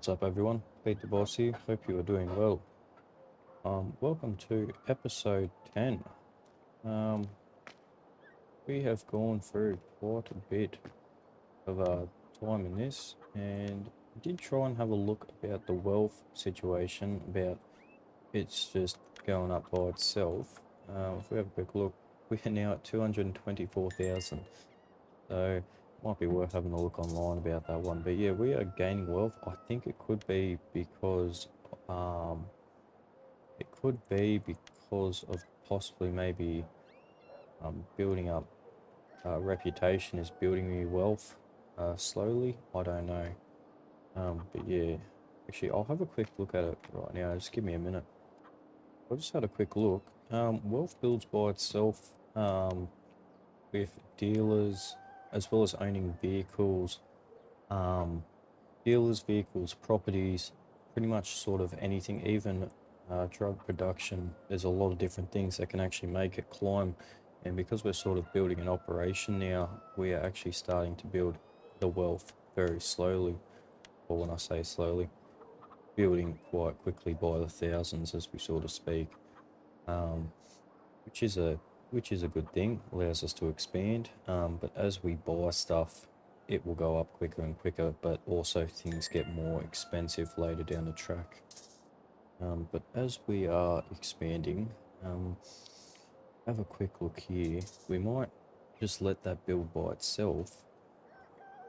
What's up, everyone? Pete the Boss here. Hope you are doing well. Welcome to episode 10. Um, we have gone through quite a bit of time in this, and I did try and have a look about the wealth situation, about it's just going up by itself. If we have a quick look, we are now at 224,000. So might be worth having a look online about that one. But yeah, we are gaining wealth. I think it could be because of possibly maybe building up reputation is building me wealth slowly. I don't know. But yeah, actually I'll have a quick look at it right now. Just give me a minute. I just had a quick look. Wealth builds by itself with dealers as well as owning vehicles. Dealers, vehicles, properties, pretty much sort of anything, even drug production. There's a lot of different things that can actually make it climb. And because we're sort of building an operation now, we are actually starting to build the wealth very slowly. Or when I say slowly, building quite quickly by the thousands as we sort of speak. Which is a good thing, allows us to expand. But as we buy stuff, it will go up quicker and quicker, but also things get more expensive later down the track. But as we are expanding, have a quick look here. We might just let that build by itself.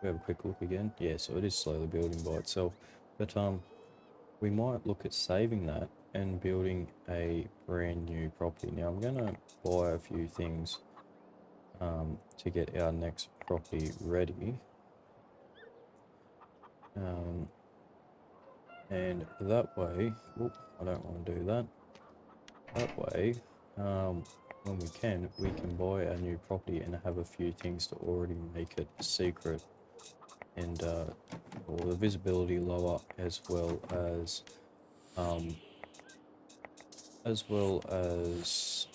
We have a quick look again. Yeah, so it is slowly building by itself. But we might look at saving that and building a brand new property. Now I'm gonna buy a few things to get our next property ready. And that way, I don't want to do that. That way, when we can buy a new property and have a few things to already make it secret and or the visibility lower, as well as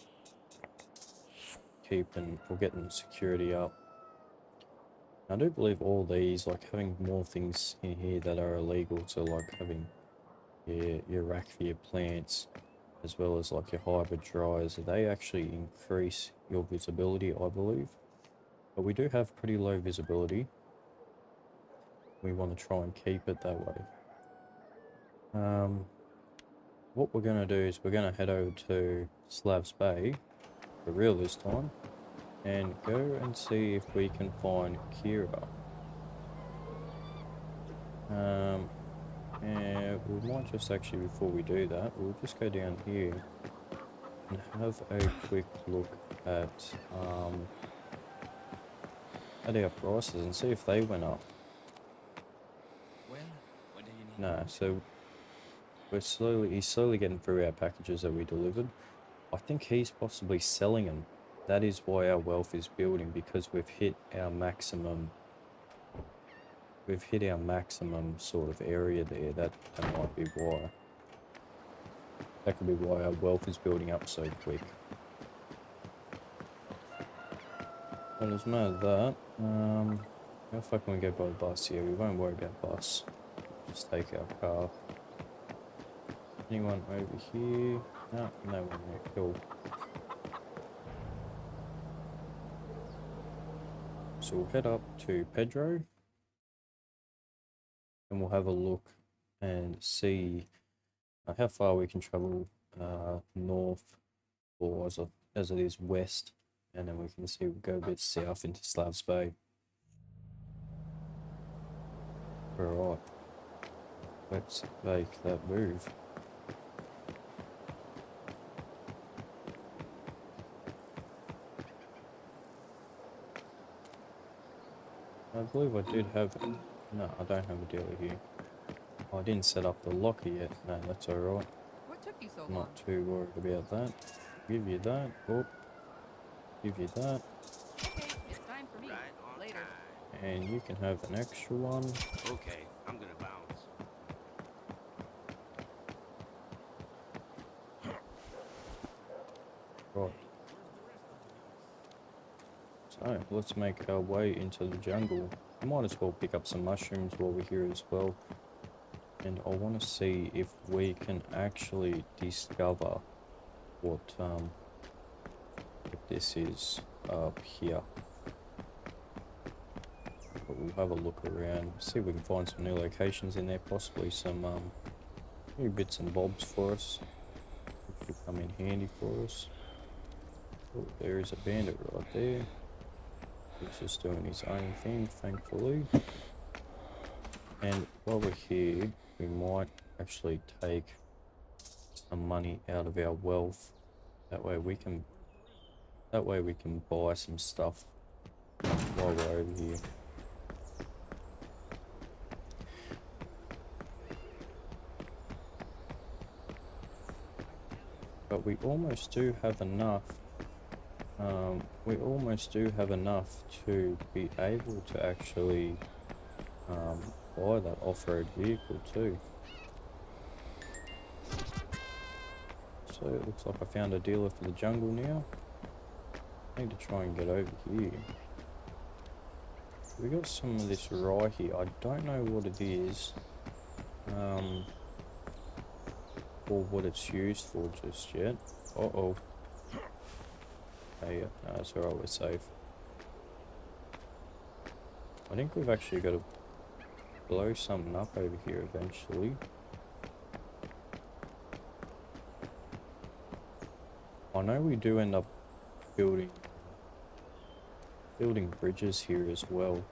keeping or getting security up. I do believe all these, like having more things in here that are illegal, so like having your rack for your plants, as well as like your hybrid dryers, they actually increase your visibility, I believe. But we do have pretty low visibility. We want to try and keep it that way. What we're going to do is we're going to head over to Slavs Bay, for real this time, and go and see if we can find Kira. And we might just actually, before we do that, we'll just go down here and have a quick look at our prices and see if they went up. Well, what do you need? No, so he's slowly getting through our packages that we delivered. I think he's possibly selling them. That is why our wealth is building, because we've hit our maximum sort of area there. That might be why. That could be why our wealth is building up so quick. But as a matter of that, how far can we go by the bus here? We won't worry about bus. Just take our car. Anyone over here? No one there. Cool. So we'll head up to Pedro, and we'll have a look and see how far we can travel north, or as it is west, and then we can see we'll go a bit south into Slavs Bay. Alright, let's make that move. I believe I did have... No, I don't have a dealer here. Oh, I didn't set up the locker yet. No, that's alright. What took you so long? Not too worried about that. Give you that. Oh, give you that. Okay, it's time for me. Right on Later. time. And you can have an extra one. Okay, I'm gonna bounce. Right. So, let's make our way into the jungle. We might as well pick up some mushrooms while we're here as well. And I want to see if we can actually discover what this is up here. But we'll have a look around, see if we can find some new locations in there, possibly some new bits and bobs for us, which will come in handy for us. Oh, there is a bandit right there. He's just doing his own thing, thankfully. And while we're here, we might actually take some money out of our wealth. That way we can buy some stuff while we're over here. But we almost do have enough. We almost do have enough to be able to actually buy that off-road vehicle too. So it looks like I found a dealer for the jungle now. I need to try and get over here. We got some of this rye here. I don't know what it is. Or what it's used for just yet. Uh-oh. Hey, no, it's alright, we're safe. I think we've actually got to blow something up over here eventually. I know we do end up building bridges here as well.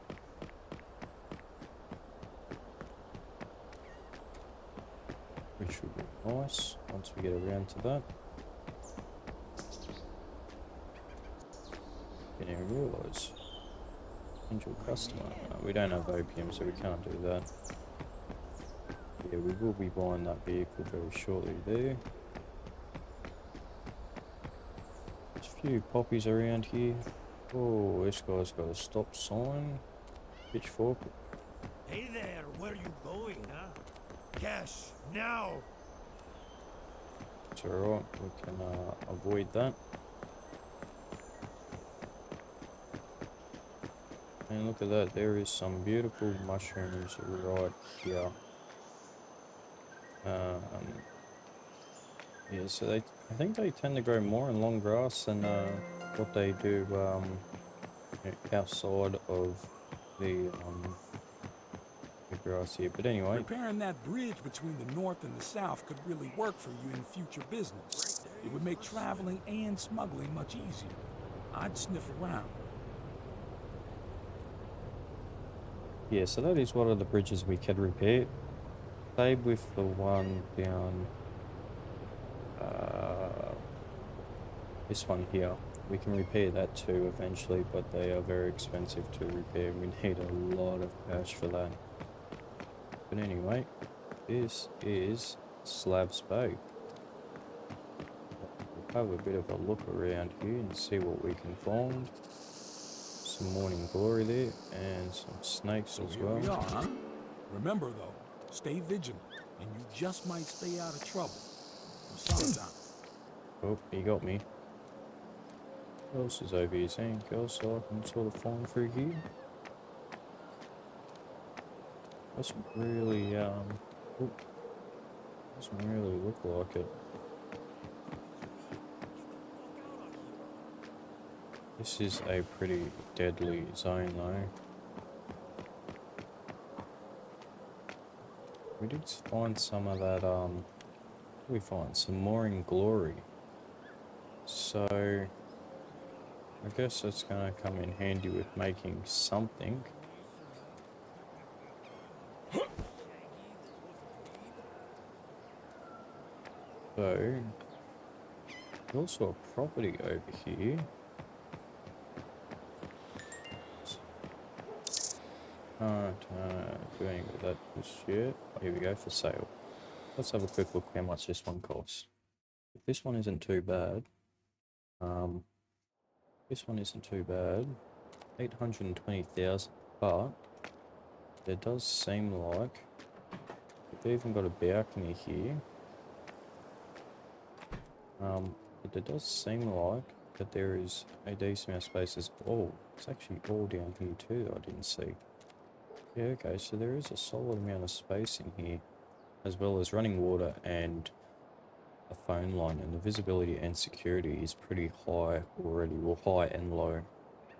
Which would be nice once we get around to that. Didn't even realise. Angel customer. No, we don't have opium, so we can't do that. Yeah, we will be buying that vehicle very shortly there. There's a few poppies around here. Oh, this guy's got a stop sign. Pitchfork. Hey there, where you going, huh? Cash, now! It's alright, we can avoid that. And look at that, there is some beautiful mushrooms right here. Yeah, so I think they tend to grow more in long grass than what they do outside of the grass here. But anyway, Repairing that bridge between the north and the south could really work for you in future business. It would make traveling and smuggling much easier. I'd sniff around. yeah, so that is one of the bridges we can repair. Same with the one down this one here. We can repair that too eventually, but they are very expensive to repair. We need a lot of cash for that. But anyway, this is Slav's Bay. We'll have a bit of a look around here and see what we can find. Some morning glory there and some snakes So as here well. we are, huh? Remember though, stay vigilant, and you just might stay out of trouble. Sometime. Oh, he got me. What else is over here? Anything else so I can sort of find through here? Doesn't really, doesn't really look like it. This is a pretty deadly zone though. We did find some of that, what did we find? Some mooring glory. So, I guess that's gonna come in handy with making something. So, there's also a property over here. Can't do anything with that just yet. Oh, here we go, for sale. Let's have a quick look how much this one costs. If this one isn't too bad, this one isn't too bad. 820,000, but it does seem like they've even got a balcony here. But it does seem like that there is a decent amount of spaces. Oh, it's actually all down here too that I didn't see. Yeah, okay, so there is a solid amount of space in here. as well as running water and a phone line, and the visibility and security is pretty high already, well, high and low,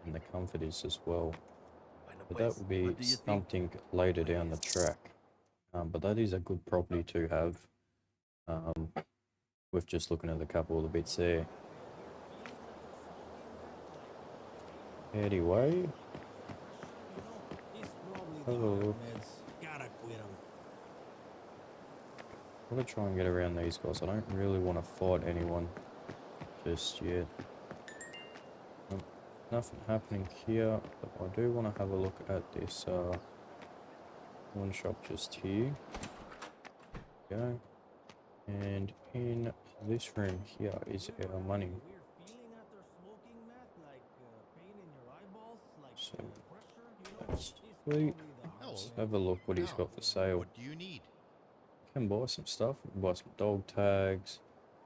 and the comfort is as well. But that would be something later down the track. But that is a good property to have. With just looking at a couple of the bits there. Anyway, hello. Gotta quit him. I'm gonna try and get around these guys. I don't really want to fight anyone just yet. Nothing happening here, but I do want to have a look at this pawn shop just here. Go. And in this room here is our money. So that's sweet. Let's have a look what he's got for sale. What do you need? Can buy some stuff. We can buy some dog tags.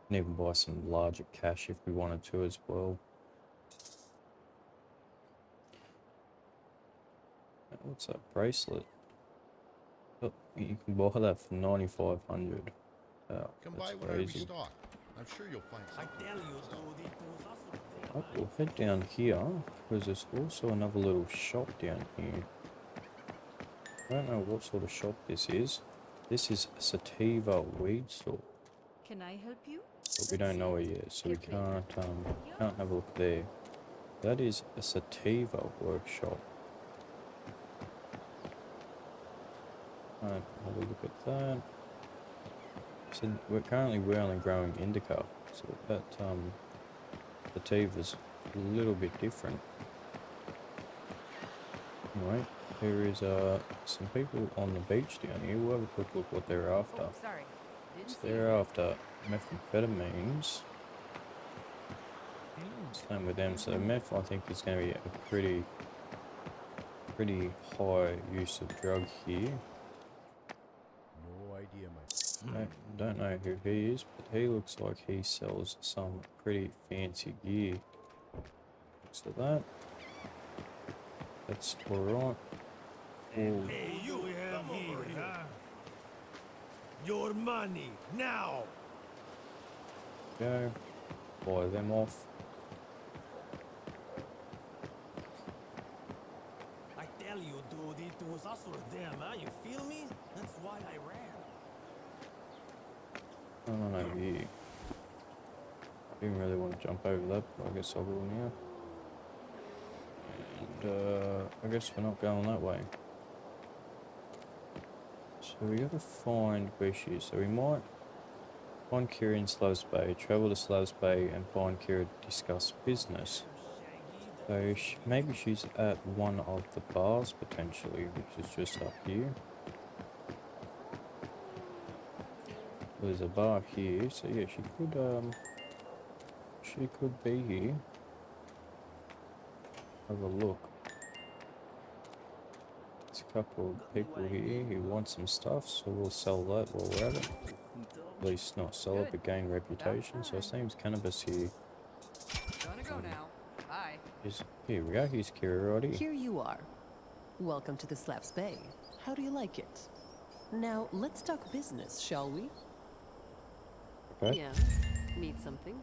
And even buy some larger cash if we wanted to as well. What's that bracelet? Oh, you can buy that for 9,500. Come That's by whatever we crazy. stock. I'm sure you'll find something. We'll head down here because there's also another little shop down here. I don't know what sort of shop this is. This is a sativa weed store, Can I help you? but we don't know it yet, so we can't have a look there. That is a sativa workshop. Have a look at that. So we're only growing indica, so that sativa's a little bit different. Anyway, there is some people on the beach down here. We'll have a quick look what they're after. Oh, sorry. Didn't So see you. they're after methamphetamines. Same with them. So meth, I think, is going to be a pretty high use of drug here. No idea, my I don't know who he is, but he looks like he sells some pretty fancy gear. So that's alright. Oh, Hey, you have here, huh? Your money, now! go. Buy them off. I tell you, dude, it was us or them, huh? You feel me? That's why I ran. I don't know here. I didn't really want to jump over that, but I guess I will now. And I guess we're not going that way. So we gotta find where she is. So we might find Kira in Slavs Bay, travel to Slavs Bay and find Kira to discuss business. So maybe she's at one of the bars potentially, which is just up here. There's a bar here, so yeah, she could be here. Have a look. There's a couple of people here who want some stuff, so we'll sell that while we're at it. At least not sell it, but gain reputation. So it seems cannabis here Gonna go now. Bye. is... Here we go, here's Kira already. Here you are. Welcome to the Slaps Bay. How do you like it? Now, let's talk business, shall we? Okay. Yeah. Need something?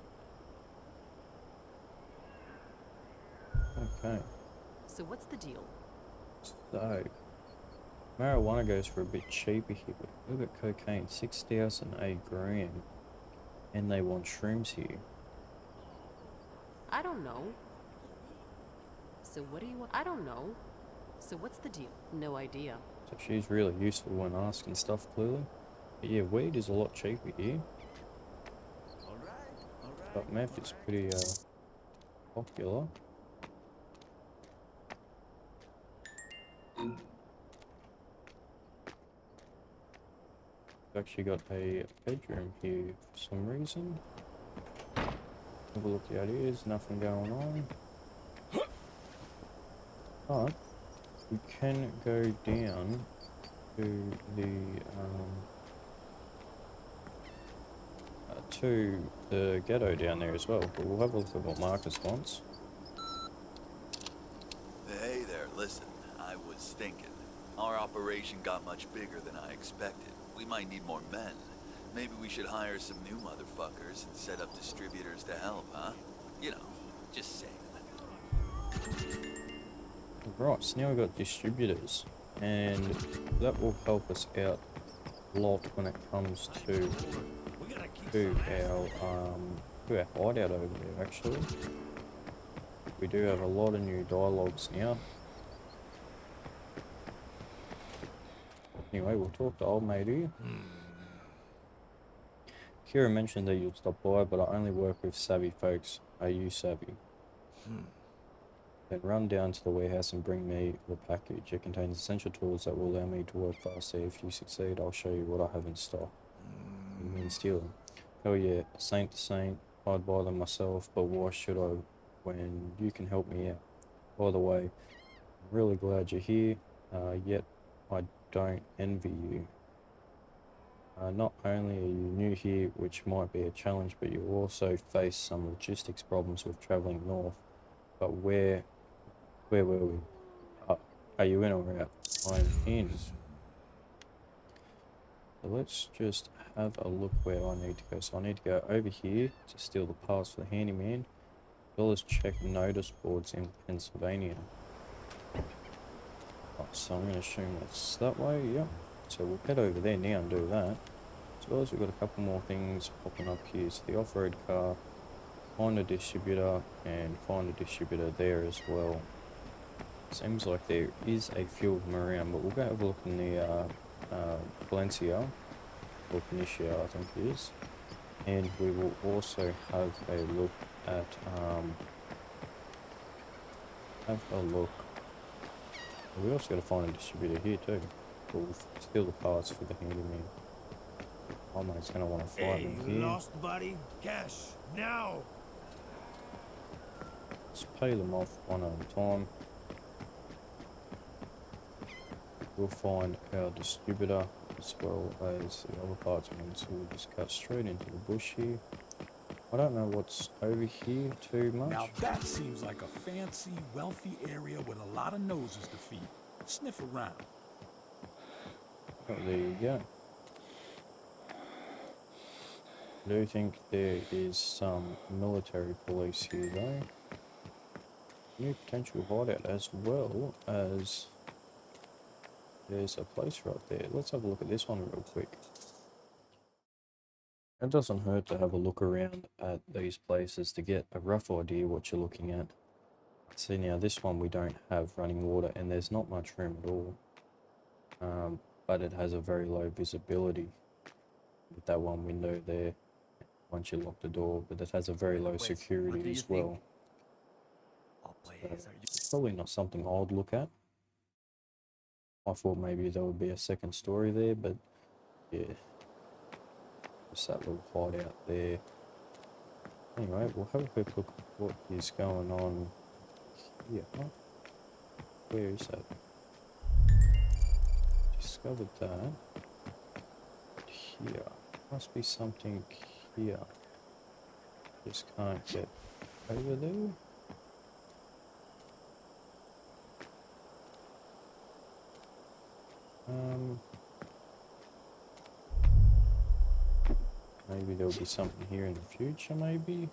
Okay. So what's the deal? So, marijuana goes for a bit cheaper here, but look at cocaine, 6,000 a gram. And they want shrooms here. I don't know. So what do you want? I don't know. So what's the deal? No idea. So she's really useful when asking stuff, clearly. But yeah, weed is a lot cheaper here. But meth is pretty popular. We've actually got a bedroom here for some reason. Have a look out here, there's nothing going on. But we can go down to the ghetto down there as well, but we'll have a look at what Marcus wants. Hey there, listen, I was thinking. Our operation got much bigger than I expected. we might need more men. Maybe we should hire some new motherfuckers and set up distributors to help, huh? You know, just saying. Right, so now we've got distributors, and that will help us out a lot when it comes to We gotta keep to some our hideout over there. Actually, we do have a lot of new dialogues now. Anyway, we'll talk to old mate here. Kira mentioned that you'd stop by, but I only work with savvy folks. Are you savvy? Then run down to the warehouse and bring me the package. It contains essential tools that will allow me to work faster. If you succeed, I'll show you what I have in stock. You mean steal them? Hell yeah, saint to saint. I'd buy them myself, but why should I when you can help me out? By the way, I'm really glad you're here, yet I don't envy you. Not only are you new here, which might be a challenge, but you also face some logistics problems with travelling north. But where were we? Are you in or out? I'm in. So let's just have a look where I need to go. So I need to go over here to steal the parts for the handyman, as well as check notice boards in Pennsylvania. Oh, so I'm going to assume that's that way, yep. So we'll head over there now and do that. As well as we've got a couple more things popping up here. So the off-road car, find a distributor, and find a distributor there as well. Seems like there is a few of them around, but we'll go have a look in the Valencia, or Benicia I think it is. And we will also have a look at, we also got to find a distributor here too. We'll steal the parts for the handyman. Oh mate's going to want to fight Hey, him you here. lost, buddy? Cash, now! Let's pay them off one at a time. We'll find our distributor as well as the other parts, and so we'll just cut straight into the bush here. I don't know what's over here too much. Now that seems like a fancy, wealthy area with a lot of noses to feed. Sniff around. Oh, there you go. I do think there is some military police here though. New potential hideout, as well as there's a place right there. Let's have a look at this one real quick. It doesn't hurt to have a look around at these places to get a rough idea what you're looking at. See now, this one we don't have running water and there's not much room at all. But it has a very low visibility with that one window there once you lock the door, but it has a very low security as well. So it's probably not something I'd look at. I thought maybe there would be a second story there, but yeah, just that little hideout there. Anyway, we'll have a quick look at what is going on here. Where is that? Discovered that. Here. Must be something here. Just can't get over there. Maybe there'll be something here in the future, maybe?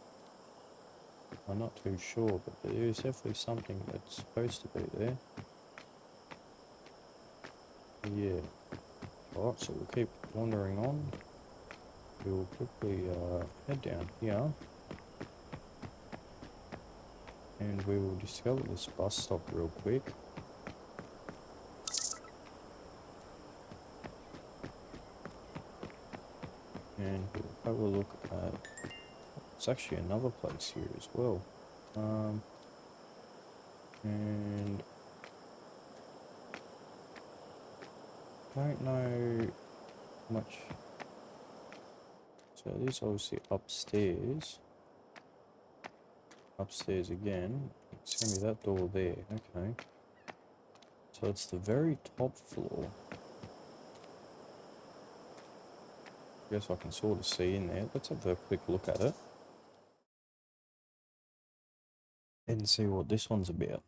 I'm not too sure, but there is definitely something that's supposed to be there. Yeah. Alright, so we'll keep wandering on. We'll quickly head down here. And we will discover this bus stop real quick. And we'll have a look at, it's actually another place here as well. And I don't know much. So it is obviously upstairs. Upstairs again. It's gonna be that door there, okay. So it's the very top floor. Guess I can sort of see in there. Let's have a quick look at it. And see what this one's about.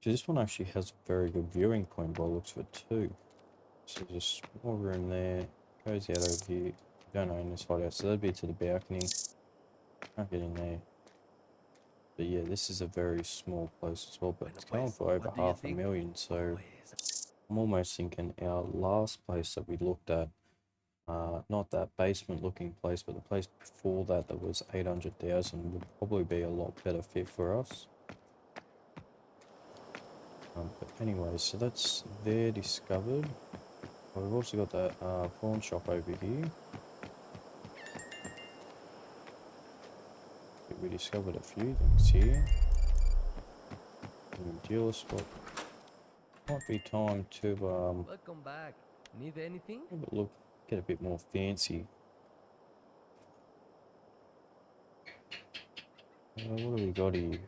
So this one actually has a very good viewing point by the looks of it too. So there's a small room there. Goes out over here. Don't own this hideout, so that'd be to the balcony. Can't get in there. But yeah, this is a very small place as well, but it's going for over $500,000, so I'm almost thinking our last place that we looked at, not that basement looking place, but the place before that that was 800,000 would probably be a lot better fit for us. But anyway, so that's there discovered. We've also got that pawn shop over here. We discovered a few things here. New dealer spot. Might be time to Welcome back. Need anything? have a look, get a bit more fancy. What do we got here?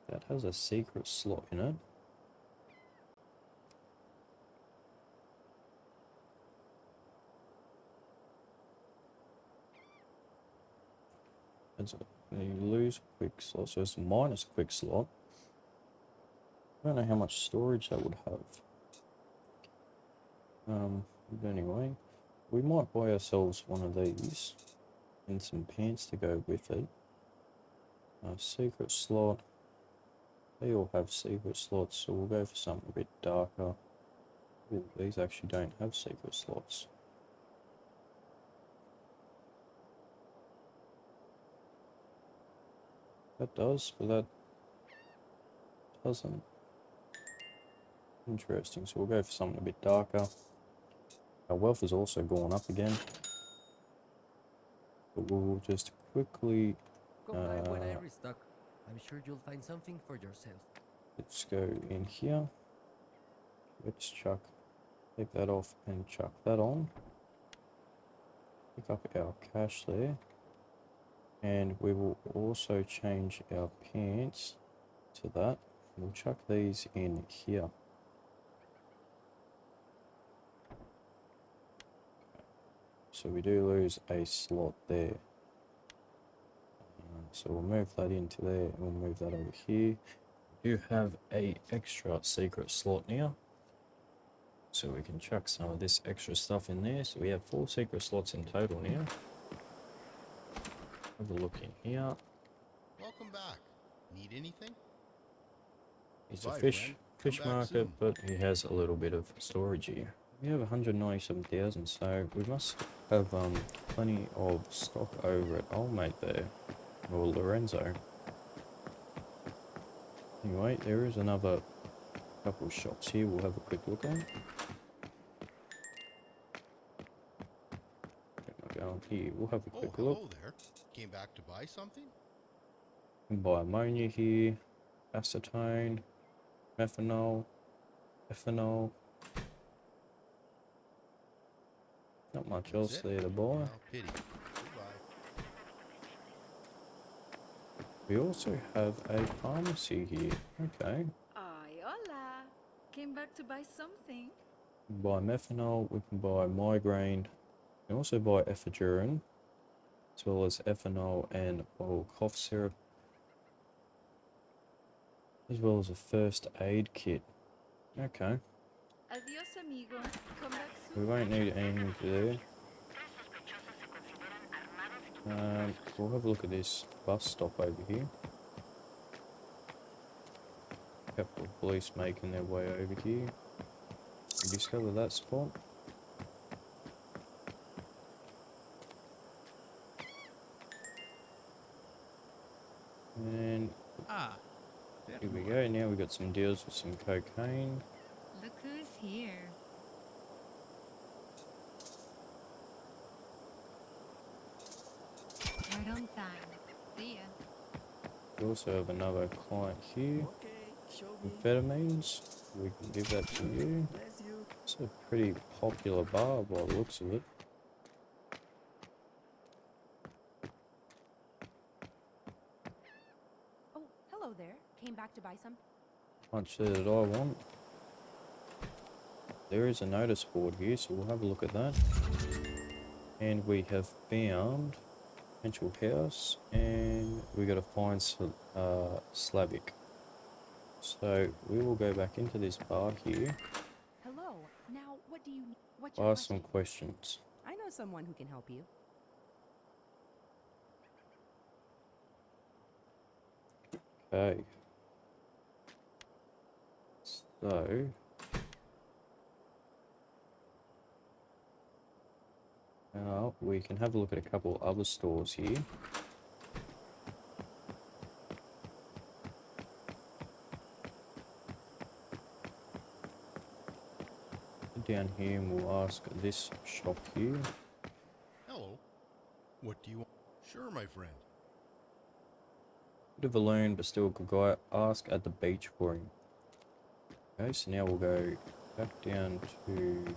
That has a secret slot in it. You lose a quick slot, so it's a minus quick slot. I don't know how much storage that would have. But anyway, we might buy ourselves one of these and some pants to go with it. Secret slot. They all have secret slots, so we'll go for something a bit darker. Ooh, these actually don't have secret slots. That does, but that doesn't. Interesting, so we'll go for something a bit darker. Our wealth has also gone up again. But we'll just quickly, Come by when I restock. I'm sure you'll find something for yourself. let's go in here. Let's take that off and chuck that on. Pick up our cash there. And we will also change our pants to that. We'll chuck these in here. So we do lose a slot there. So we'll move that into there and we'll move that over here. We do have a extra secret slot now. So we can chuck some of this extra stuff in there. So we have 4 secret slots in total now. Have a look in here. Welcome back. Need anything? It's a Bye, fish friend. Come back market, soon. but he has a little bit of storage here. We have 197,000, so we must have plenty of stock over at old mate there, or Lorenzo. Anyway, there is another couple of shops here. We'll have a quick look at. Going here, we'll have a Oh, quick hello look. there. Came back to buy something? We can buy ammonia here, acetone, methanol, ethanol. Not much else That's it? there to buy. Well, pity. Goodbye. We also have a pharmacy here. Okay. Ay, hola. Came back to buy something. We can buy methanol, we can buy migraine, we can also buy ephedrine, as well as ethanol and oral cough syrup, as well as a first aid kit. Okay. Adios, amigo. Come back We soon. won't need anything there. We'll have a look at this bus stop over here. A couple of police making their way over here. We discover that spot. And here we go. Now we've got some deals with some cocaine. Look who's here. Right on time. See ya. We also have another client here. Amphetamines. We can give that to you. It's a pretty popular bar by the looks of it. Oh, hello there. Came back to buy some. Much that I want. There is a notice board here, so we'll have a look at that. And we have found potential house, and we got to find Slavic. So we will go back into this bar here. Hello. Now, what do you What's your Ask some question? questions. I know someone who can help you. Okay. So. Now we can have a look at a couple other stores here. Down here and we'll ask this shop here. Hello. What do you want? Sure, my friend. Bit of a loan, but still a good guy. Ask at the beach for him. Okay, so now we'll go back down to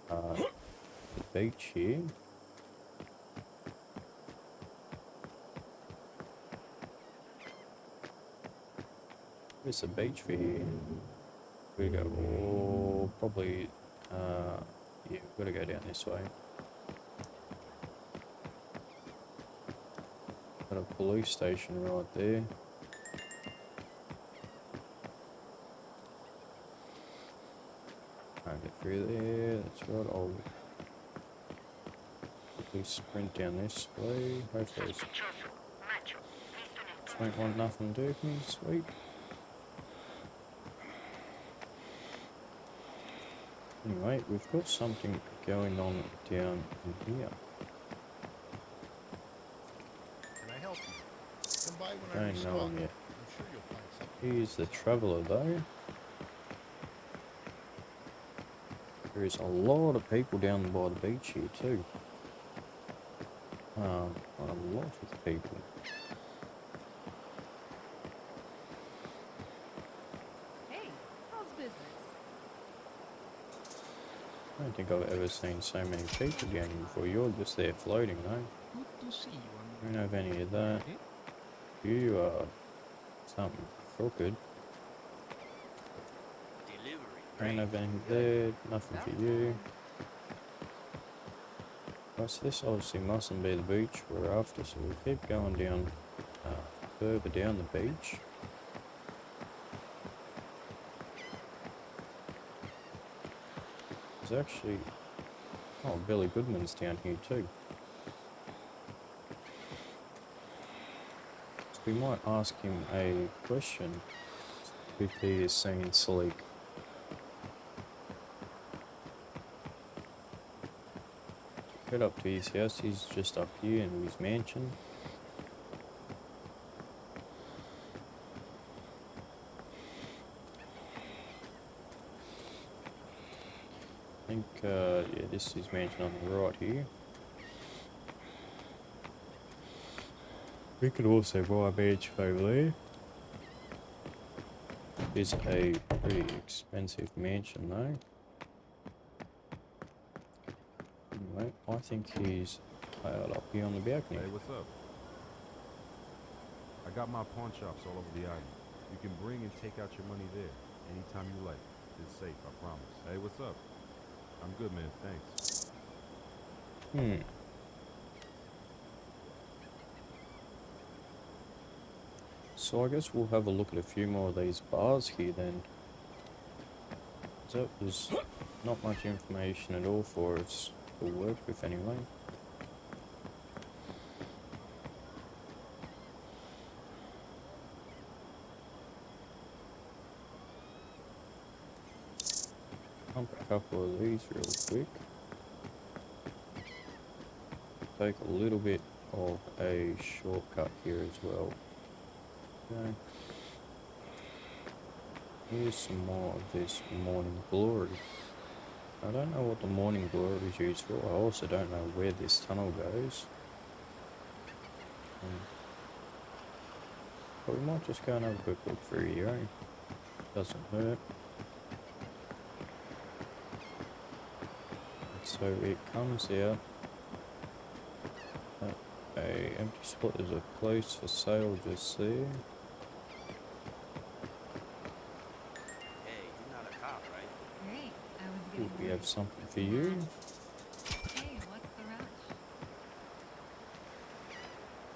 the beach here. Where's the beach for here? We go, oh, probably, yeah, we've got to go down this way. Got a police station right there. Can't get through there, that's right, I'll quickly sprint down this way. Hopefully this won't want nothing to do with me, sweet. Anyway, we've got something going on down in here. Can I help you? Come by when I Don't restock. know him yet. I'm sure you'll find something. He's the traveller though. There is a lot of people down by the beach here too. A lot of people. Hey, how's business? I don't think I've ever seen so many people down here before. You're just there floating though. Good to see you. I don't have any of that. You are something crooked. Don't have anything there, nothing for you. Right, so this obviously mustn't be the beach we're after, so we'll keep going down further down the beach. There's actually, oh, Billy Goodman's down here too. So we might ask him a question if he has seen Sleek. Head up to his house, he's just up here in his mansion. I think, yeah, this is his mansion on the right here. We could also buy a mansion over there. It's a pretty expensive mansion though. Anyway, I think he's up here on the balcony. Hey, what's up? I got my pawn shops all over the island. You can bring and take out your money there anytime you like. It's safe, I promise. Hey, what's up? I'm good, man. Thanks. So I guess we'll have a look at a few more of these bars here then. So there's not much information at all for us to work with anyway. Pump a couple of these real quick. Take a little bit of a shortcut here as well. Okay. Here's some more of this morning glory. I don't know what the morning glory is used for. I also don't know where this tunnel goes. But we might just go and have a quick look through here, eh? Doesn't hurt. So it comes out at a empty spot. There's a place for sale just there. Hey, you're not a cop, right? Great. I was Ooh, getting we have worried. something for you. Hey, what's the rush?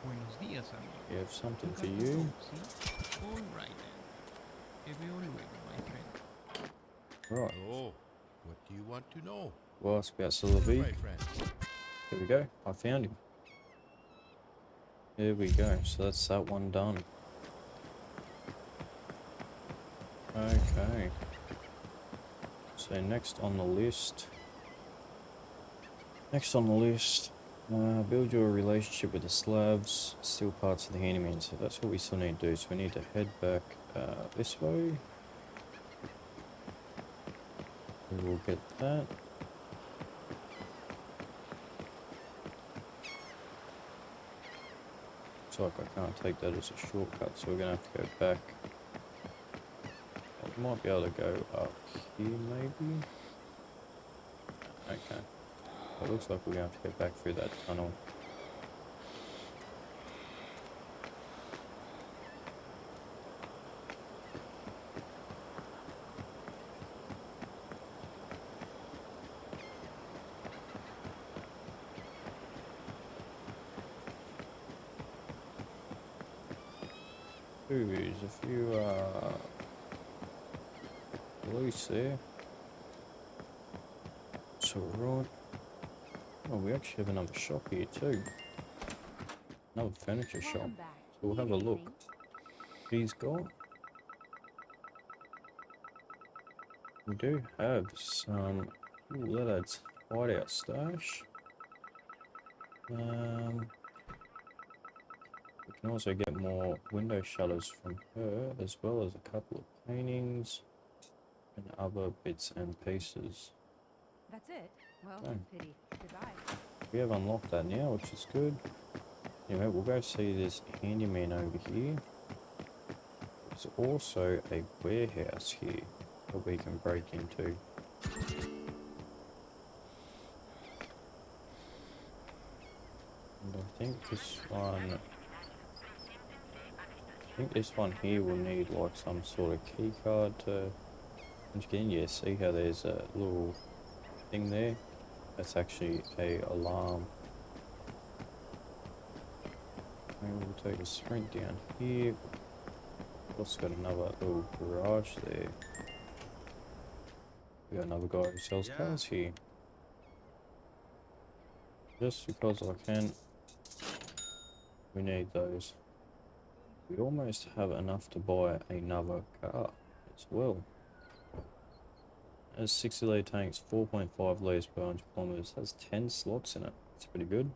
Buenos dias, amigo. We have something Got for the you. dope, see? All right then. Give me all luego, my friend. Right. Oh, what do you want to know? We'll ask about Sylvie. My friend. Here we go. I found him. There we go. So that's that one done. Okay. So next on the list. Build your relationship with the slabs, steal parts of the handyman. So that's what we still need to do. So we need to head back this way. We will get that. Looks like I can't take that as a shortcut, so we're gonna have to go back. We might be able to go up here, maybe. Okay. It looks like we're gonna have to go back through that tunnel. Ooh, there's a few police there. So right. Oh, we actually have another shop here too. Another furniture shop. Welcome back. So we'll have a Need look. anything? He's got. We do have some. Ooh, that adds quite our stash. We can also get more window shutters from her, as well as a couple of paintings and other bits and pieces. That's it? Well, Oh. pity. Goodbye. We have unlocked that now, which is good. Anyway, we'll go see this handyman over here. There's also a warehouse here that we can break into. And I think this one here will need like some sort of key card to get in. Yeah, see how there's a little thing there? That's actually a alarm. And we'll take a sprint down here. Also got another little garage there. We got another guy who sells cars here. Just because I can, we need those. We almost have enough to buy another car as well. Has 60 litre tanks, 4.5 litres per 100 kilometres. Has 10 slots in it. It's pretty good.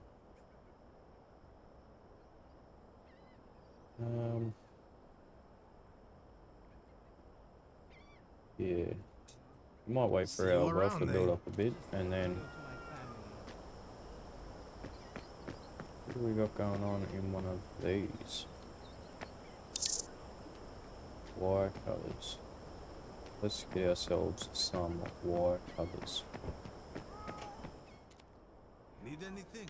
Yeah. We might wait for our wealth to build up a bit, and then what do we got going on in one of these? Wire covers. Let's get ourselves some wire covers. Need anything?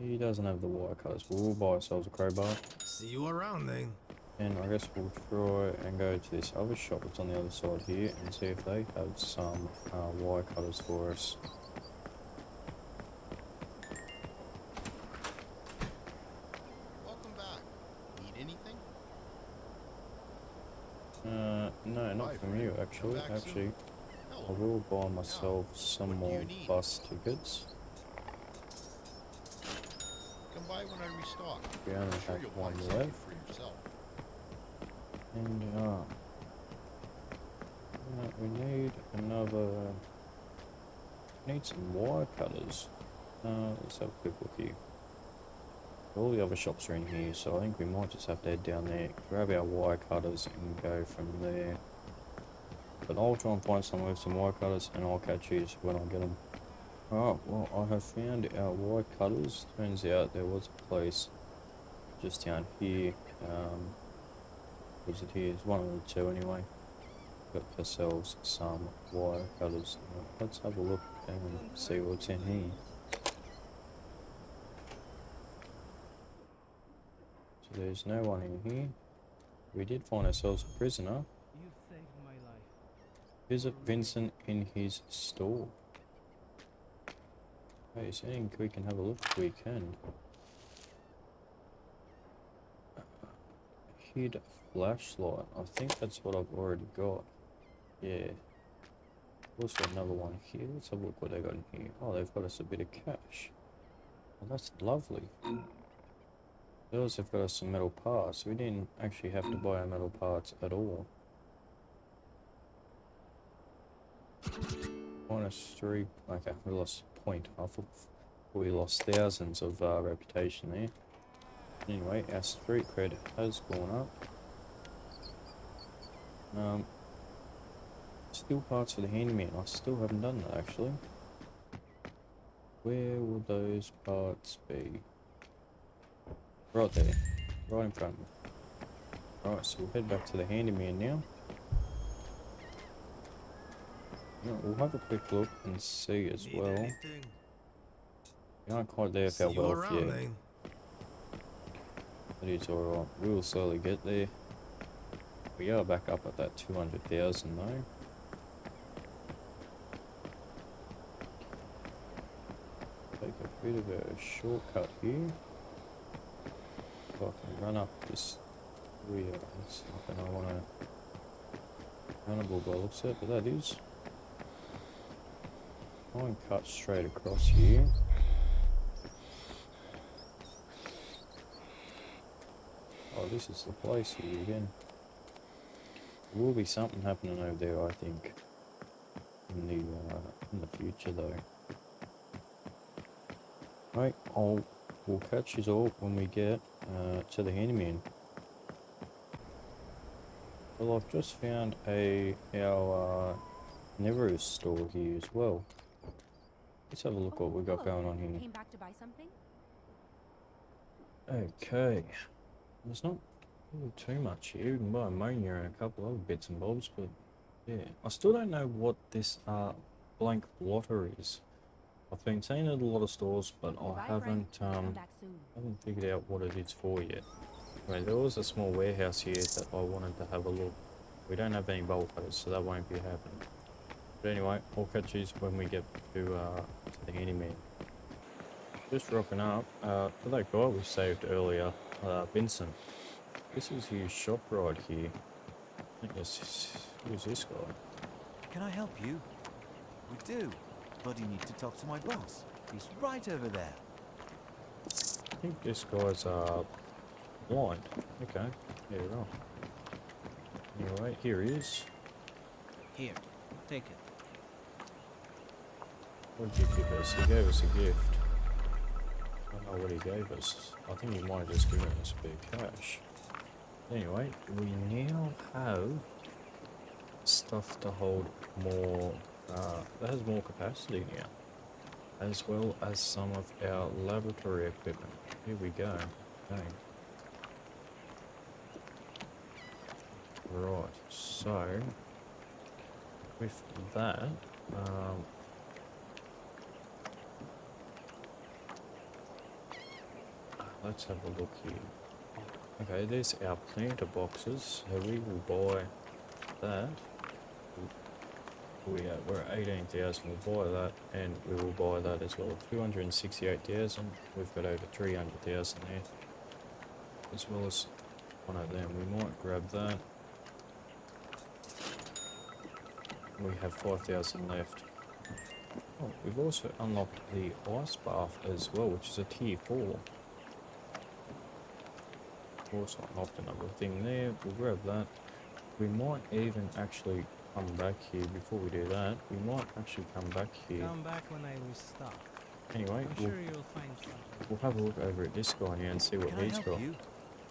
He doesn't have the wire cutters. We'll buy ourselves a crowbar. See you around then. And I guess we'll try and go to this other shop that's on the other side here and see if they have some wire cutters for us. Welcome back. Need anything? No, not Bye, from friend. you Come actually. back soon. Actually, I Hello. will buy myself some what do you more need? bus tickets. Come by when I restock. We only I'm sure have you'll one find something left. for yourself. And we need another. Need some wire cutters. Let's have a quick look here. All the other shops are in here, so I think we might just have to head down there, grab our wire cutters, and go from there. But I'll try and find someone with some wire cutters, and I'll catch you when I get them. Alright, well, I have found our wire cutters. Turns out there was a place just down here. Was it here? It's one of the two anyway. Got ourselves some wire cutters. Let's have a look and see what's in here. So there's no one in here. We did find ourselves a prisoner. You saved my life. Visit Vincent in his store. Hey, is there anything we can have a look if we can? Hid flashlight. I think that's what I've already got. Yeah. Also another one here. Let's have a look what they got in here. Oh, they've got us a bit of cash. Well, that's lovely. Those have got us some metal parts. We didn't actually have to buy our metal parts at all. -3. Okay, we lost a point. I thought we lost thousands of reputation there. Anyway, our street cred has gone up. Still parts for the handyman. I still haven't done that actually. Where will those parts be? Right there. Right in front of me. Alright, so we'll head back to the handyman now. We'll have a quick look and see as well. We aren't quite there with our wealth yet. But it's alright. We'll slowly get there. We are back up at that 200,000 though. Take a bit of a shortcut here. If I can run up this rear, it's nothing I want to runnable by the looks of it, but that is. Try and cut straight across here. Oh, this is the place here again. There will be something happening over there, I think, in the future though. Right, we'll catch you all when we get to the handyman. Well, I've just found our Never's store here as well. Let's have a look what we got going on here. Came back to buy something? Okay, there's not really too much here. You can buy ammonia and a couple other bits and bobs, but yeah, I still don't know what this blank blotter is. I've been seeing it at a lot of stores, but I haven't figured out what it is for yet. Anyway, there was a small warehouse here that I wanted to have a look. We don't have any bulkers, so that won't be happening. But anyway, I'll catch you when we get to the handyman. Just rocking up to that guy we saved earlier, Vincent. This is his shop right here. I think who's this guy? Can I help you? We do. But you need to talk to my boss. He's right over there. I think this guy's blind. Okay, yeah, right. Anyway, here he is. Here, take it. What did you give us? He gave us a gift. I don't know what he gave us. I think he might have just given us a bit of cash. Anyway, we now have stuff to hold more, that has more capacity now, as well as some of our laboratory equipment. Here we go. Okay. Right, so with that, let's have a look here. Okay, there's our planter boxes, so we will buy that. We're at 18,000, we'll buy that, and we will buy that as well. 268,000, we've got over 300,000 there, as well as one of them. We might grab that. We have 5,000 left. Oh, we've also unlocked the ice bath as well, which is a tier 4. Also unlocked another thing there. We'll grab that. We might even actually come back here before we do that. We might actually come back here. Come back when I restock. Anyway, I'm sure you'll find something. we'll have a look over at this guy here and see what Can I he's help got. you?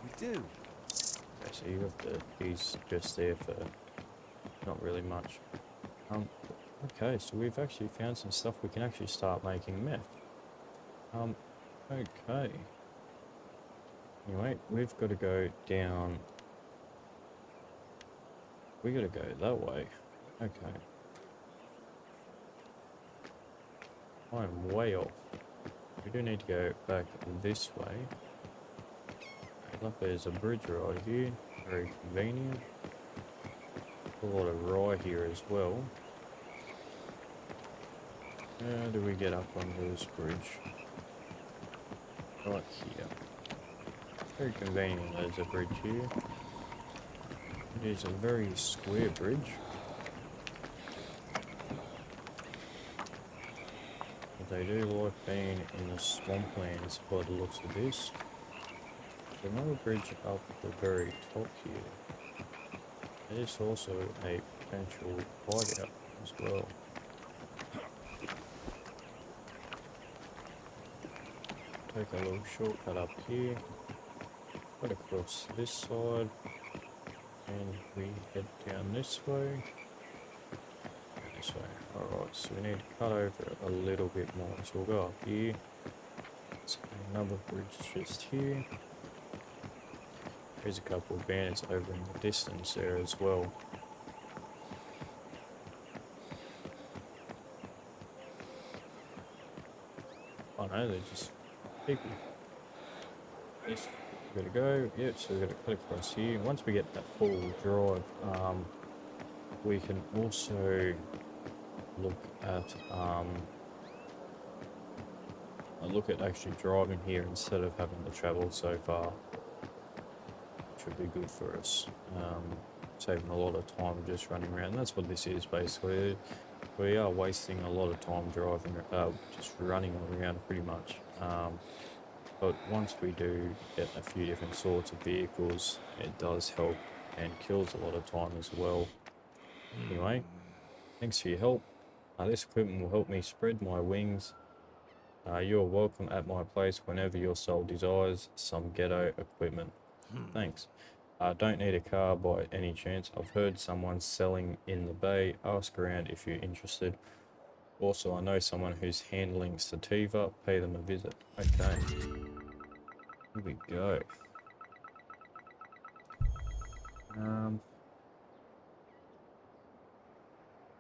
We do. Okay, so you got he's just there for not really much. Okay, so we've actually found some stuff we can actually start making meth. Okay. Anyway, we've got to go down. We got to go that way. Okay. I'm way off. We do need to go back this way. Look, there's a bridge right here. Very convenient. A lot of rye here as well. How do we get up onto this bridge? Right here. Very convenient there's a bridge here. It is a very square bridge. They do like being in the swamplands by the looks of this. There's another bridge up at the very top here. There's also a potential hideout as well. Take a little shortcut up here, cut across this side, and we head down this way. This way. Alright, so we need to cut over a little bit more. So we'll go up here. There's another bridge just here. There's a couple of bandits over in the distance there as well. Oh no, they're just people. Yes, we gotta go. Yep, so we gotta cut across here. Once we get that full drive, we can also look at actually driving here instead of having to travel so far, which would be good for us. Saving a lot of time just running around. And that's what this is basically. We are wasting a lot of time driving, just running around pretty much. But once we do get a few different sorts of vehicles, it does help and kills a lot of time as well. Anyway, thanks for your help. This equipment will help me spread my wings. You're welcome at my place whenever your soul desires some ghetto equipment. Thanks. Don't need a car by any chance. I've heard someone selling in the bay. Ask around if you're interested. Also, I know someone who's handling sativa. Pay them a visit. Okay. Here we go.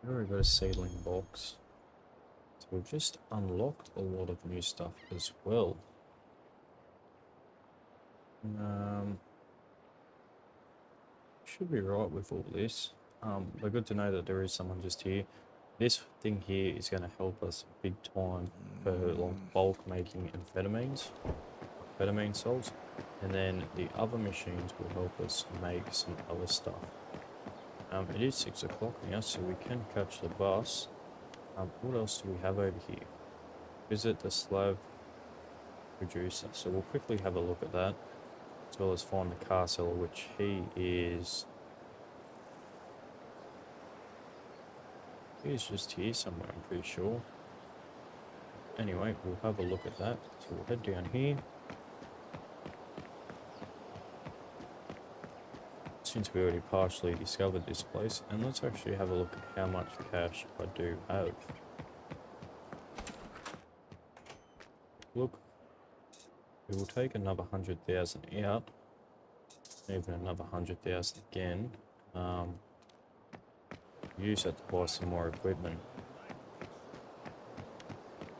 We've already got a seedling box. So we've just unlocked a lot of new stuff as well. Should be right with all this. But good to know that there is someone just here. This thing here is going to help us big time for like bulk making amphetamine salts, and then the other machines will help us make some other stuff. It is 6 o'clock now, so we can catch the bus. What else do we have over here? Visit the slab producer. So we'll quickly have a look at that, as well as find the car seller, which he is just here somewhere, I'm pretty sure. Anyway, we'll have a look at that. So we'll head down here. Since we already partially discovered this place, and let's actually have a look at how much cash I do have. Look, we will take another 100,000 out, even another 100,000 again. Use that to buy some more equipment.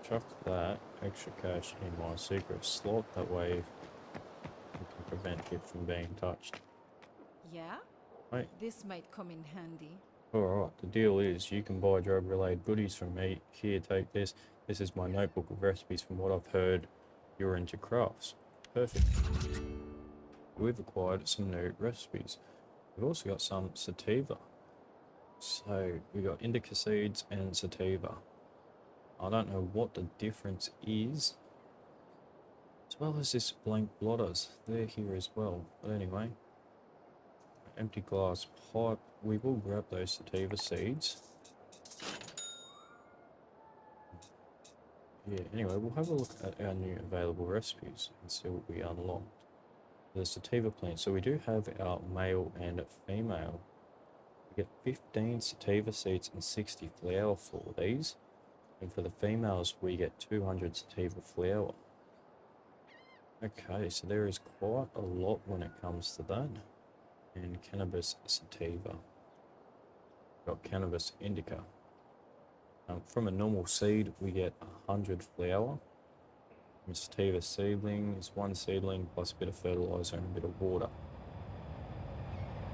Chuck that extra cash in my secret slot, that way we can prevent it from being touched. Yeah? Right. This might come in handy. Alright, the deal is you can buy drug-related goodies from me. Here, take this. This is my notebook of recipes. From what I've heard, you're into crafts. Perfect. We've acquired some new recipes. We've also got some sativa. So, we got indica seeds and sativa. I don't know what the difference is. As well as this blank blotters. They're here as well. But anyway. Empty glass pipe. We will grab those sativa seeds. Yeah, anyway, we'll have a look at our new available recipes and see what we unlocked. The sativa plant. So we do have our male and female. We get 15 sativa seeds and 60 flour for these. And for the females, we get 200 sativa flour. Okay, so there is quite a lot when it comes to that. And cannabis sativa. Got cannabis indica. From a normal seed, we get 100 flour. From a sativa seedling is 1 seedling plus a bit of fertilizer and a bit of water.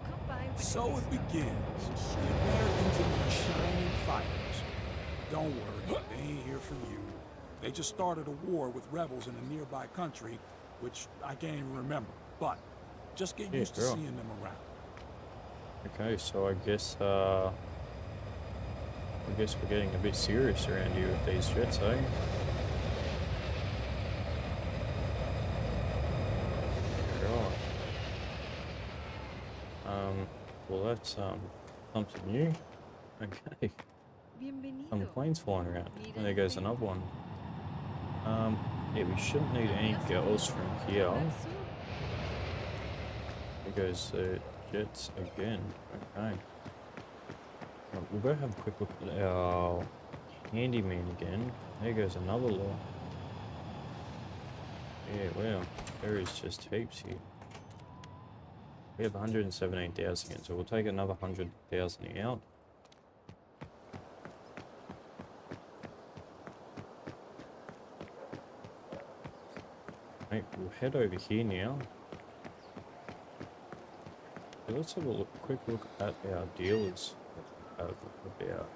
Come by when So you're it stuck. begins. The Americans and their shining fighters. Don't worry, they ain't here for you. They just started a war with rebels in a nearby country, which I can't even remember. But just get used to seeing them around. Okay, so I guess we're getting a bit serious around here with these jets, eh? well that's something new. Okay, some Bienvenido. planes flying around. Need And there goes anything? another one. Yeah, we shouldn't need anything Yes, else amigo. from Come here. back soon. There goes the jets again. Okay. We'll go have a quick look at our handyman again. There goes another lot. Yeah, wow. There is just heaps here. We have 117,000 again, so we'll take another 100,000 out. Right, we'll head over here now. So let's have a quick look at our dealers. About.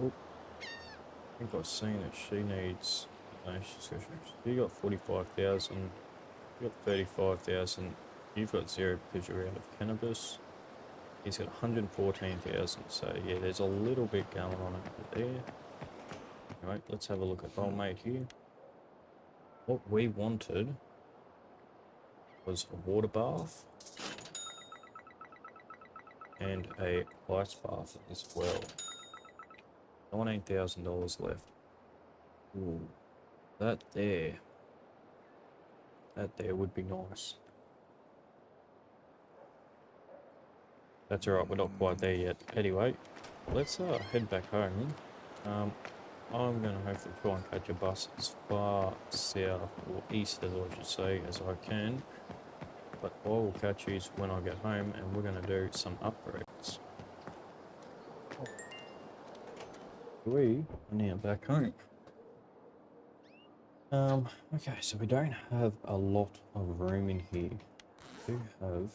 Oh, I think I've seen that she needs. No, you got 45,000. You got 35,000. You've got 0 because you're out of cannabis. He's got 114,000. So yeah, there's a little bit going on over there. Alright, let's have a look at old mate here. What we wanted was a water bath and a ice bath as well. $19,000 left. Ooh, that there would be nice. That's alright, we're not quite there yet. Anyway, let's head back home. I'm going to hopefully try and catch a bus as far south or east as I should say as I can. But what I will catch you is when I get home and we're going to do some upgrades. We are now back home. Okay, so we don't have a lot of room in here. We do have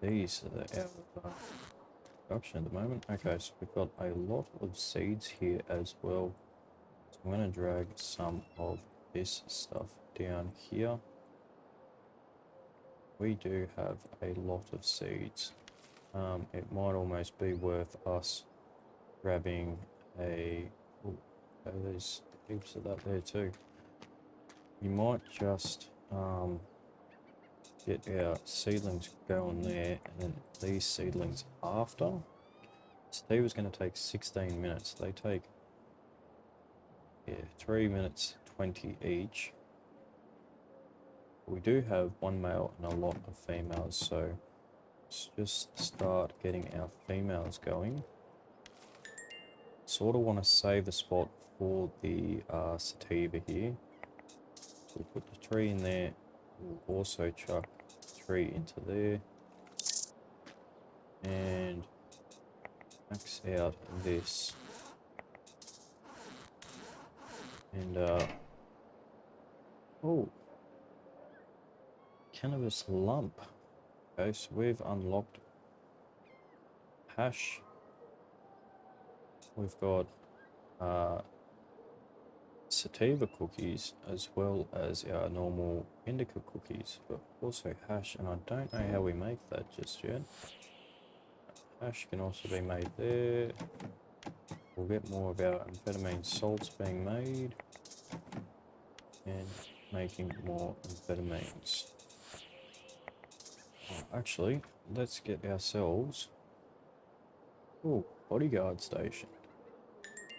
these that are out of production at the moment. Okay, so we've got a lot of seeds here as well. So I'm going to drag some of this stuff down here. We do have a lot of seeds. It might almost be worth us grabbing a... Oh, there's heaps of that there too. We might just get our seedlings going there and then these seedlings after. So they was going to take 16 minutes. They take 3 minutes 20 each. We do have one male and a lot of females, so let's just start getting our females going. Sort of want to save a spot for the sativa here. We'll put the tree in there. We'll also chuck the tree into there. And max out this. And, oh. Cannabis lump. Okay, so we've unlocked hash. We've got sativa cookies as well as our normal indica cookies, but also hash, and I don't know how we make that just yet. Hash can also be made there. We'll get more of our amphetamine salts being made and making more amphetamines. Actually, let's get ourselves bodyguard station,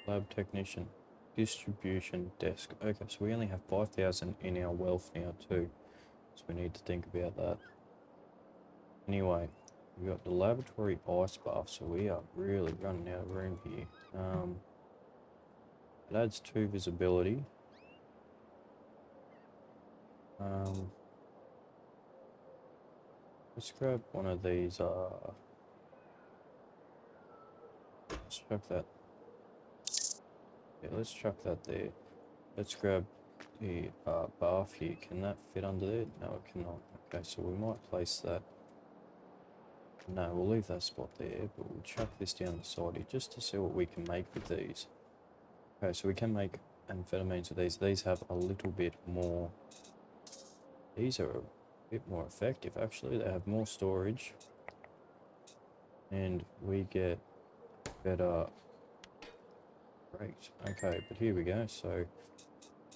lab technician, distribution desk. Okay, so we only have 5,000 in our wealth now too, so we need to think about that. Anyway, we got the laboratory ice bath, so we are really running out of room here. It adds 2 visibility. Let's grab one of these, let's chuck that. Yeah, let's chuck that there. Let's grab the bath here. Can that fit under there? No, it cannot. Okay, so we might place that. No, we'll leave that spot there, but we'll chuck this down the side here just to see what we can make with these. Okay, so we can make amphetamines with these. These have a little bit more. These are a bit more effective actually. They have more storage. And we get better rate. Okay, but here we go. So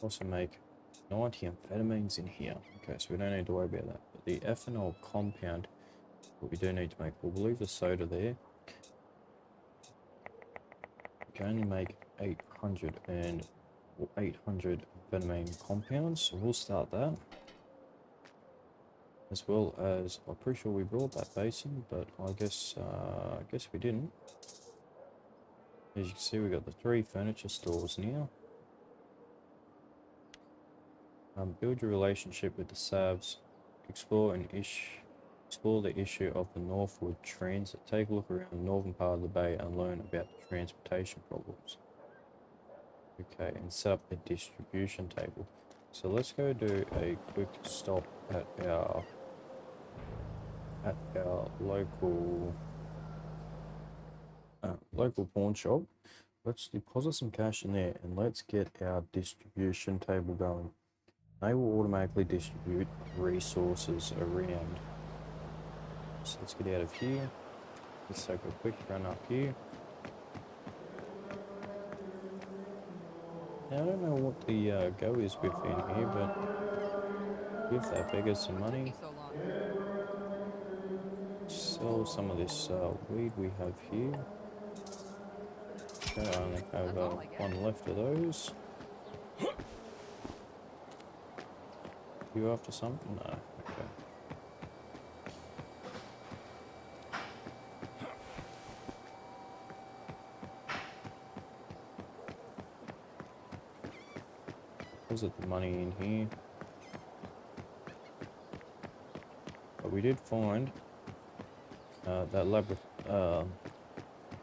also make 90 amphetamines in here. Okay, so we don't need to worry about that. But the ethanol compound, what we do need to make, we'll leave the soda there. We can only make 800 amphetamine compounds, so we'll start that. As well as, I'm pretty sure we brought that basin, but I guess we didn't. As you can see, we got the 3 furniture stores now. Build your relationship with the Savs. Explore the issue of the northward transit. Take a look around the northern part of the bay and learn about the transportation problems. Okay, and set up a distribution table. So let's go do a quick stop at our local pawn shop. Let's deposit some cash in there and let's get our distribution table going. They will automatically distribute resources around. So let's get out of here. Let's take a quick run up here. Now, I don't know what the go is within here, but give that beggar some money. Sell some of this weed we have here. Okay, I only have one left of those. You after something? No. Okay. Deposit the money in here. But we did find that what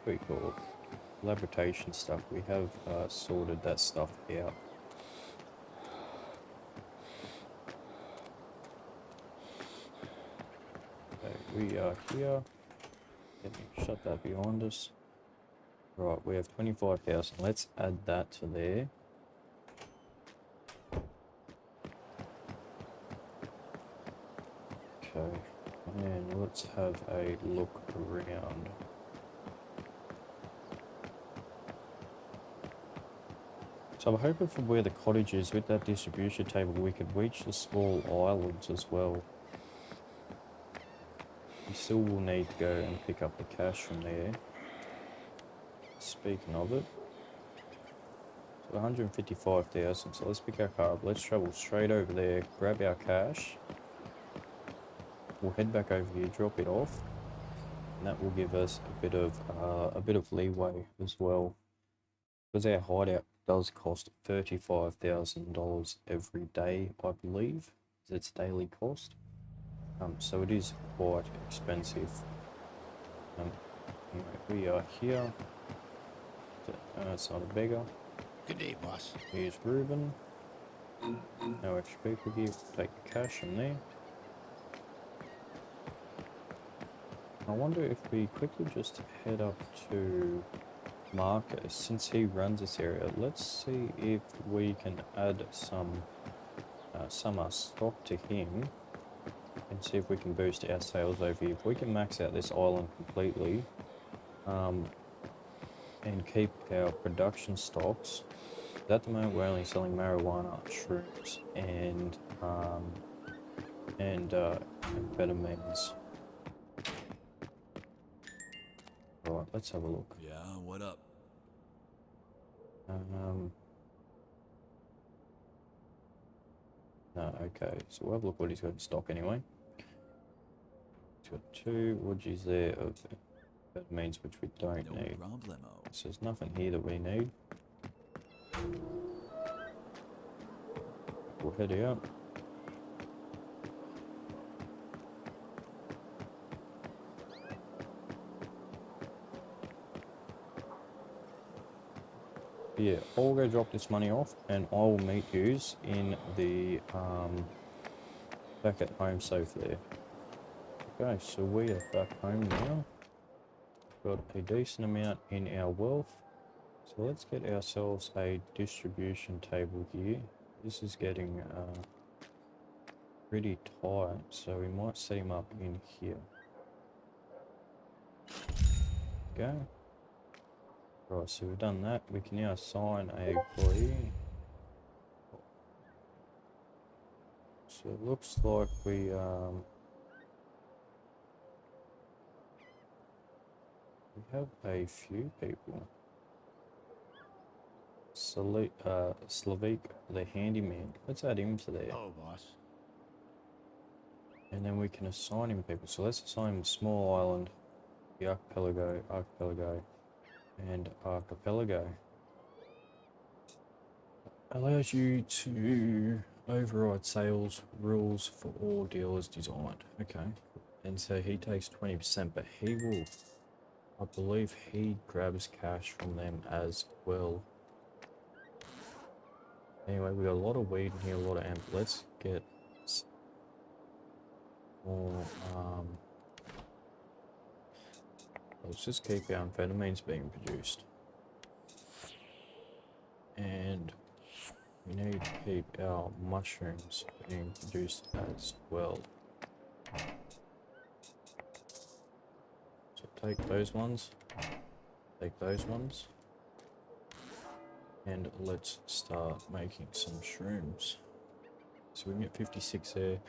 do you call it? Laboration stuff. We have sorted that stuff out. Okay, we are here. Let me shut that behind us. Right, we have 25,000. Let's add that to there. Okay, and let's have a look around. So I'm hoping from where the cottage is with that distribution table we could reach the small islands as well. We still will need to go and pick up the cash from there. Speaking of it, so 155,000, so let's pick our car up, let's travel straight over there, grab our cash. We'll head back over here, drop it off, and that will give us a bit of leeway as well. Because our hideout does cost $35,000 every day, I believe, is its daily cost. So it is quite expensive. Anyway, we are here. It's not a beggar. Good day, boss. Here's Ruben. No extra people here. Take the cash from there. I wonder if we quickly just head up to Marcus, since he runs this area. Let's see if we can add some stock to him and see if we can boost our sales over here. If we can max out this island completely and keep our production stocks. At the moment we're only selling marijuana, shrooms, and amphetamines. Alright, let's have a look. Yeah, what up? No, okay, so we'll have a look what he's got in stock anyway. He's got 2 woodgies there of amphetamines which we don't need. Problemo. So there's nothing here that we need. We'll head out. Yeah, I'll go drop this money off and I will meet yous in the back at home safe there. Okay, so we are back home now. Got a decent amount in our wealth. So let's get ourselves a distribution table here. This is getting pretty tight, so we might set him up in here. Okay. Right, so we've done that. We can now assign a employee. So it looks like we have a few people. Slavik, the handyman. Let's add him to there. Oh, boss. And then we can assign him people. So let's assign him small island, the archipelago, and archipelago. Allows you to override sales rules for all dealers designed. Okay. And so he takes 20%, but he will, I believe he grabs cash from them as well. Anyway, we got a lot of weed in here, a lot of amp. Let's get more, let's just keep our amphetamines being produced. And we need to keep our mushrooms being produced as well. So take those ones, take those ones, and let's start making some shrooms. So we can get 56 there.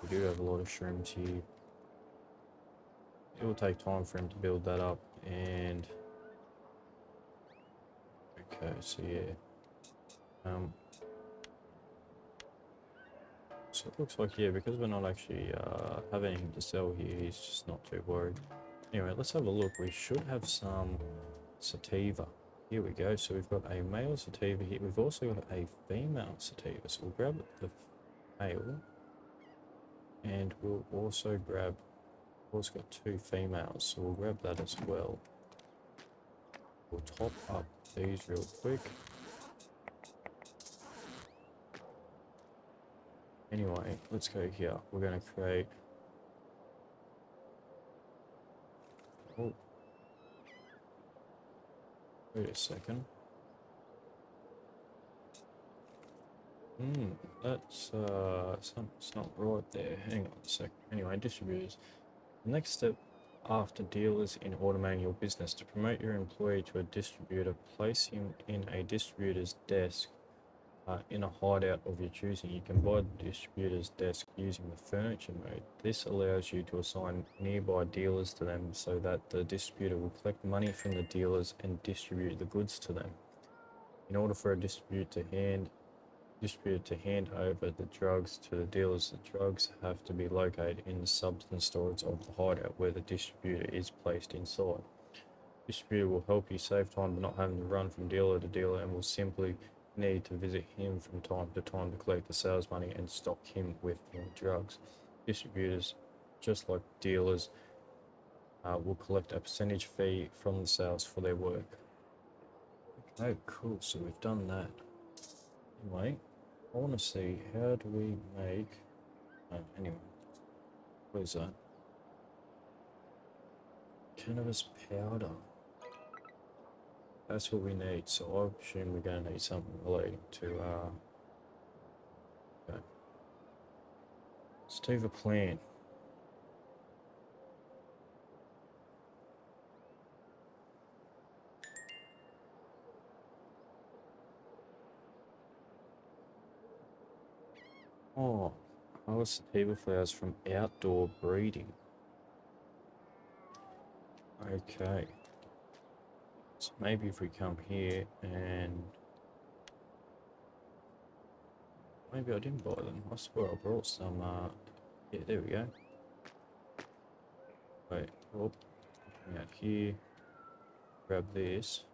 We do have a lot of shrooms here. It will take time for him to build that up, and okay, so yeah. So it looks like, yeah, because we're not actually having anything to sell here, he's just not too worried. Anyway, let's have a look. We should have some sativa. Here we go. So we've got a male sativa here. We've also got a female sativa. So we'll grab the male, and we'll also grab, we've also got 2 females, so we'll grab that as well. We'll top up these real quick. Anyway, let's go here. We're going to create... Oh. Wait a second. That's something's not right there. Hang on a sec. Anyway, distributors. The next step after dealers in automating your business: to promote your employee to a distributor, place him in a distributor's desk in a hideout of your choosing. You can buy the distributor's desk using the furniture mode. This allows you to assign nearby dealers to them so that the distributor will collect money from the dealers and distribute the goods to them. In order for a distributor to hand over the drugs to the dealers, the drugs have to be located in the substance storage of the hideout where the distributor is placed inside. The distributor will help you save time by not having to run from dealer to dealer, and will simply need to visit him from time to time to collect the sales money and stock him with more drugs. Distributors, just like dealers, will collect a percentage fee from the sales for their work. Okay, cool. So we've done that. Anyway, I want to see, how do we make... anyway, what is that? Cannabis powder. That's what we need, so I assume we're going to need something relating to, okay. Sativa plant. Oh, harvest sativa flowers from outdoor breeding. Okay. So maybe if we come here and... Maybe I didn't buy them. I swear I brought some, yeah, there we go. Wait, oh, out here. Grab this.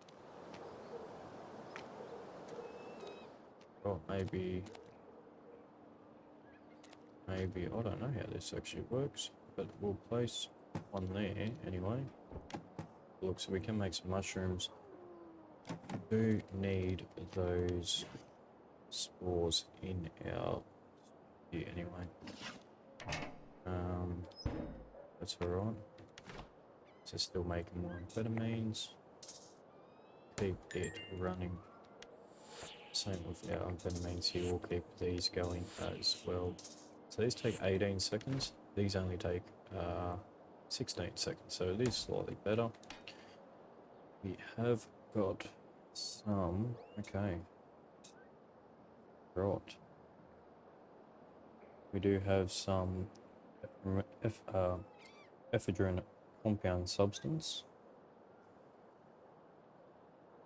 Oh, maybe, I don't know how this actually works, but we'll place one there anyway. Look, so we can make some mushrooms. We do need those spores in our here anyway. That's alright. So still making more amphetamines. Keep it running. Same with our amphetamines here, we'll keep these going as well. So these take 18 seconds. These only take 16 seconds, so it is slightly better. We have got some, okay. Right. we do have some ephedrine compound substance,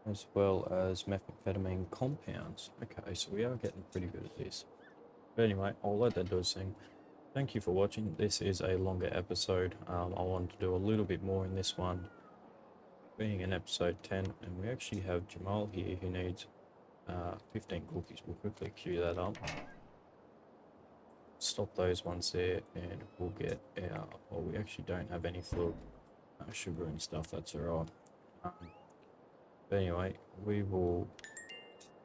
as well as methamphetamine compounds. Okay, so we are getting pretty good at this. But anyway, I'll let that do its thing. Thank you for watching. This is a longer episode. I wanted to do a little bit more in this one, being in episode 10, and we actually have Jamal here who needs 15 cookies. We'll quickly queue that up. Stop those ones there, and we'll get our... Well, we actually don't have any for sugar and stuff. That's alright. But anyway, we will...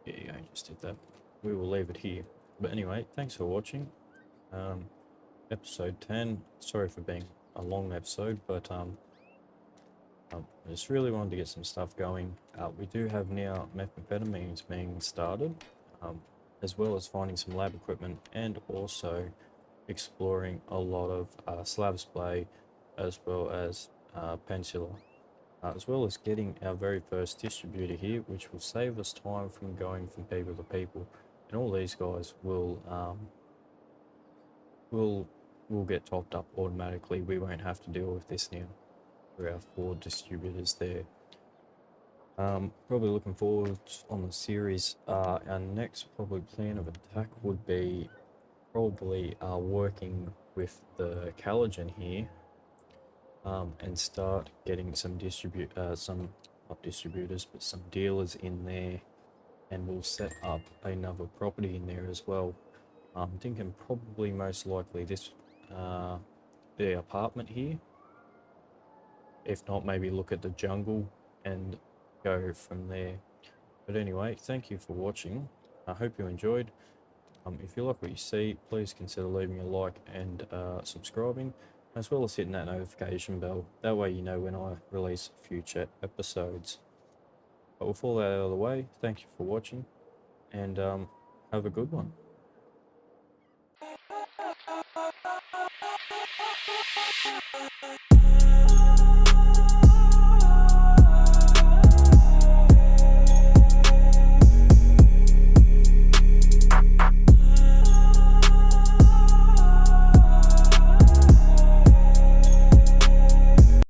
Yeah, I just did that. We will leave it here. But anyway, thanks for watching. Episode 10. Sorry for being a long episode, but I just really wanted to get some stuff going. We do have now methamphetamines being started, as well as finding some lab equipment, and also exploring a lot of slab splay, as well as penicillin, as well as getting our very first distributor here, which will save us time from going from people to people. And all these guys will get topped up automatically. We won't have to deal with this now. For our 4 distributors there. Probably looking forward on the series. Our next probably plan of attack would be probably working with the Caligen here, and start getting some not distributors, but some dealers in there, and we'll set up another property in there as well. I'm thinking probably most likely this the apartment here. If not, maybe look at the jungle and go from there. But anyway, thank you for watching. I hope you enjoyed. If you like what you see, please consider leaving a like and subscribing, as well as hitting that notification bell. That way you know when I release future episodes. But with all that out of the way, thank you for watching, and have a good one.